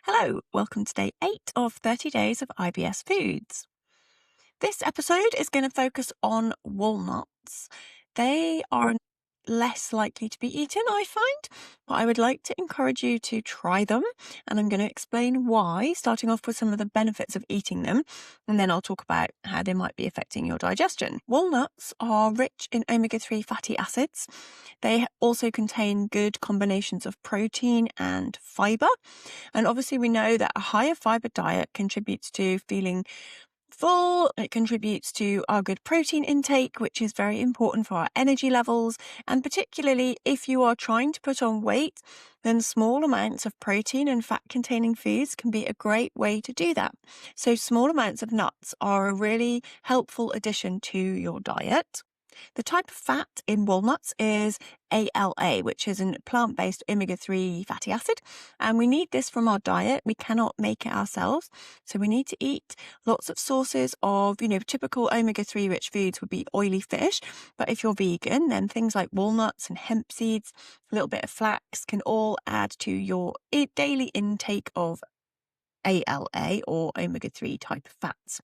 Hello, welcome to day 8 of 30 days of IBS foods. This episode is going to focus on walnuts. They are less likely to be eaten, I find, but I would like to encourage you to try them, and I'm going to explain why, starting off with some of the benefits of eating them, and then I'll talk about how they might be affecting your digestion. Walnuts are rich in omega-3 fatty acids. They also contain good combinations of protein and fibre, and obviously we know that a higher fibre diet contributes to feeling full. It contributes to our good protein intake, which is very important for our energy levels. And particularly if you are trying to put on weight, then small amounts of protein and fat containing foods can be a great way to do that. So small amounts of nuts are a really helpful addition to your diet. The type of fat in walnuts is ALA, which is a plant-based omega-3 fatty acid, and we need this from our diet. We cannot make it ourselves, so we need to eat lots of sources of, typical omega-3 rich foods would be oily fish, but if you're vegan, then things like walnuts and hemp seeds, a little bit of flax can all add to your daily intake of ALA or omega-3 type of fats.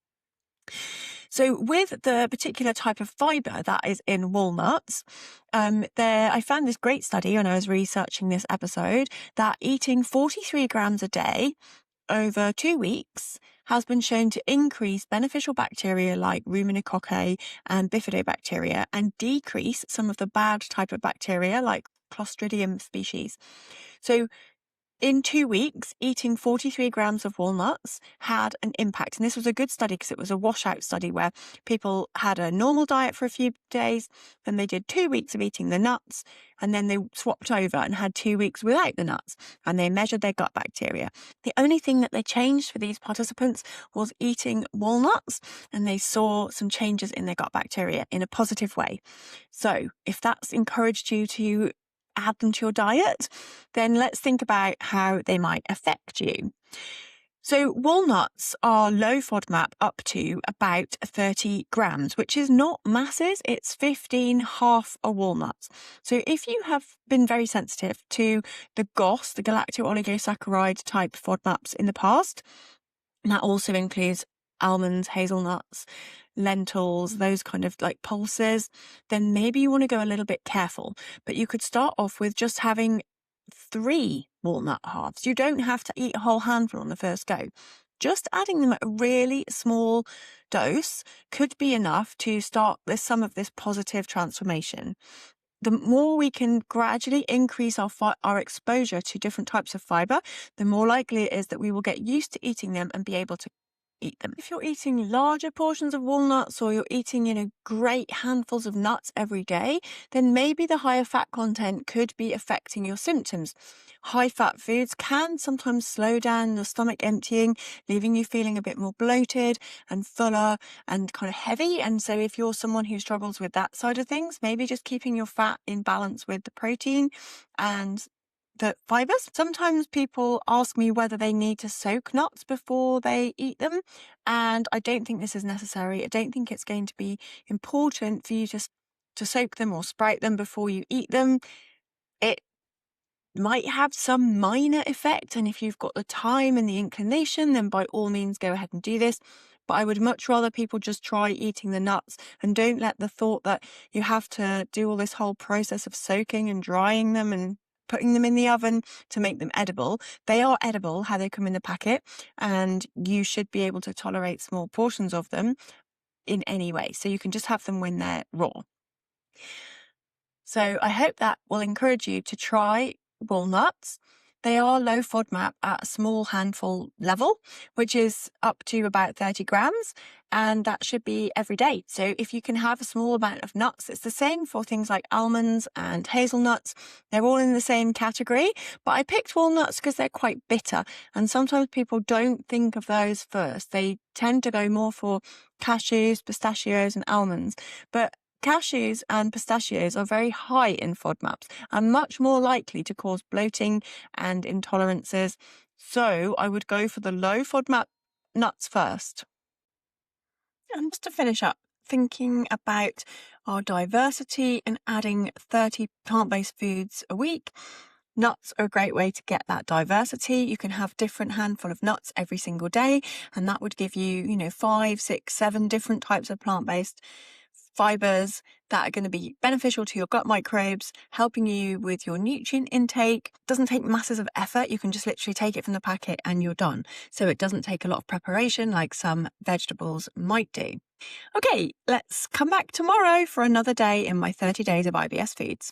So with the particular type of fibre that is in walnuts, I found this great study when I was researching this episode that eating 43 grams a day over 2 weeks has been shown to increase beneficial bacteria like Ruminococcus and Bifidobacteria and decrease some of the bad type of bacteria like Clostridium species. So in 2 weeks, eating 43 grams of walnuts had an impact. And this was a good study because it was a washout study where people had a normal diet for a few days, then they did 2 weeks of eating the nuts, and then they swapped over and had 2 weeks without the nuts, and they measured their gut bacteria. The only thing that they changed for these participants was eating walnuts, and they saw some changes in their gut bacteria in a positive way. So if that's encouraged you to add them to your diet, then let's think about how they might affect you. So walnuts are low FODMAP up to about 30 grams, which is not masses. It's 15 half a walnut. So if you have been very sensitive to the GOS, the galacto-oligosaccharide type FODMAPs in the past, and that also includes almonds, hazelnuts, lentils, those kind of like pulses, then maybe you want to go a little bit careful. But you could start off with just having 3 walnut halves. You don't have to eat a whole handful on the first go. Just adding them at a really small dose could be enough to start some of this positive transformation. The more we can gradually increase our exposure to different types of fibre, the more likely it is that we will get used to eating them and be able to eat them. If you're eating larger portions of walnuts or you're eating, great handfuls of nuts every day, then maybe the higher fat content could be affecting your symptoms. High fat foods can sometimes slow down the stomach emptying, leaving you feeling a bit more bloated and fuller and kind of heavy. And so if you're someone who struggles with that side of things, maybe just keeping your fat in balance with the protein and the fibers. Sometimes people ask me whether they need to soak nuts before they eat them, and I don't think this is necessary. I don't think it's going to be important for you to soak them or sprout them before you eat them. It might have some minor effect, and if you've got the time and the inclination, then by all means go ahead and do this. But I would much rather people just try eating the nuts and don't let the thought that you have to do all this whole process of soaking and drying them and putting them in the oven to make them edible. They are edible how they come in the packet, and you should be able to tolerate small portions of them in any way. So you can just have them when they're raw. So I hope that will encourage you to try walnuts. They are low FODMAP at a small handful level, which is up to about 30 grams, and that should be every day. So if you can have a small amount of nuts, it's the same for things like almonds and hazelnuts. They're all in the same category, but I picked walnuts because they're quite bitter, and sometimes people don't think of those first. They tend to go more for cashews, pistachios, and almonds, but cashews and pistachios are very high in FODMAPs and much more likely to cause bloating and intolerances. So I would go for the low FODMAP nuts first. And just to finish up, thinking about our diversity and adding 30 plant-based foods a week, Nuts are a great way to get that diversity. You can have different handful of nuts every single day, and that would give you, 5, 6, 7 different types of plant-based fibers that are going to be beneficial to your gut microbes, helping you with your nutrient intake. It doesn't take masses of effort. You can just literally take it from the packet and you're done. So it doesn't take a lot of preparation like some vegetables might do. Okay, let's come back tomorrow for another day in my 30 days of IBS foods.